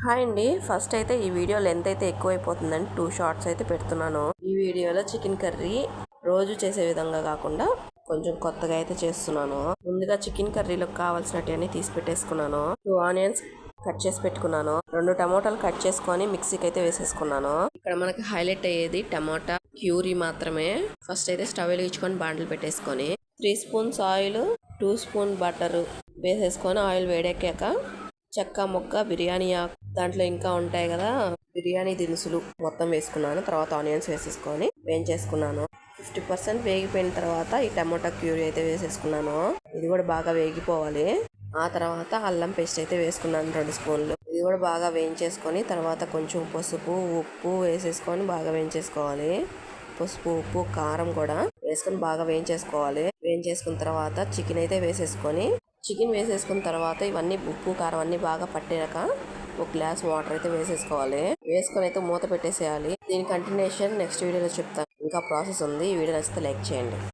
Hi అండి. First అయితే ఈ వీడియో లెంత్ అయితే ఎక్కువైపోతుందని 2 షార్ట్స్ అయితే పెడుతున్నాను. ఈ వీడియోలో చికెన్ కర్రీ రోజు చేసే విధంగా కాకుండా కొంచెం కొత్తగా అయితే చేస్తున్నాను. ముందుగా చికెన్ కర్రీలోకి కావాల్సినవన్నీ తీసి పెట్టేసుకున్నాను. 2 ఆనియన్స్ కట్ చేసి పెట్టుకున్నాను. 2 టమోటాలు కట్ చేసుకొని మిక్సీకి అయితే వేసేసుకున్నాను. ఇక్కడ మనకి హైలైట్ అయ్యేది టమోటా ప్యూరీ మాత్రమే. ఫస్ట్ అయితే స్టవ్ వెలిగించుకొని బాండ్లు పెట్టేసుకొని 3 స్పూన్స్ ఆయిల్, 2 స్పూన్ బటర్ వేసేసుకొని ఆయిల్ వేడెక్కాక చెక్క మొక్క బిర్యానీ ఆకు దాంట్లో ఇంకా ఉంటాయి కదా బిర్యానీ దినుసులు మొత్తం వేసుకున్నాను. తర్వాత ఆనియన్స్ వేసేసుకొని వేయించేసుకున్నాను. 50% వేగిపోయిన తర్వాత ఈ టమోటా ప్యూరీ అయితే వేసేసుకున్నాను. ఇది కూడా బాగా వేగిపోవాలి. ఆ తర్వాత అల్లం పేస్ట్ అయితే వేసుకున్నాను 2 స్పూన్లు. ఇది కూడా బాగా వేయించేసుకొని తర్వాత కొంచెం పసుపు ఉప్పు వేసేసుకొని బాగా వేయించేసుకోవాలి. పసుపు ఉప్పు కారం కూడా వేసుకొని బాగా వేయించేసుకోవాలి. వేయించేసుకున్న తర్వాత చికెన్ అయితే వేసేసుకొని చికెన్ వేసేసుకున్న తర్వాత ఇవన్నీ ఉప్పు కారం అన్నీ బాగా పట్టాక 1 గ్లాస్ వాటర్ అయితే వేసేసుకోవాలి. వేసుకొని అయితే మూత పెట్టేసేయాలి. దీని కంటిన్యూషన్ నెక్స్ట్ వీడియోలో చెప్తాను. ఇంకా ప్రాసెస్ ఉంది. ఈ వీడియో నచ్చితే లైక్ చేయండి.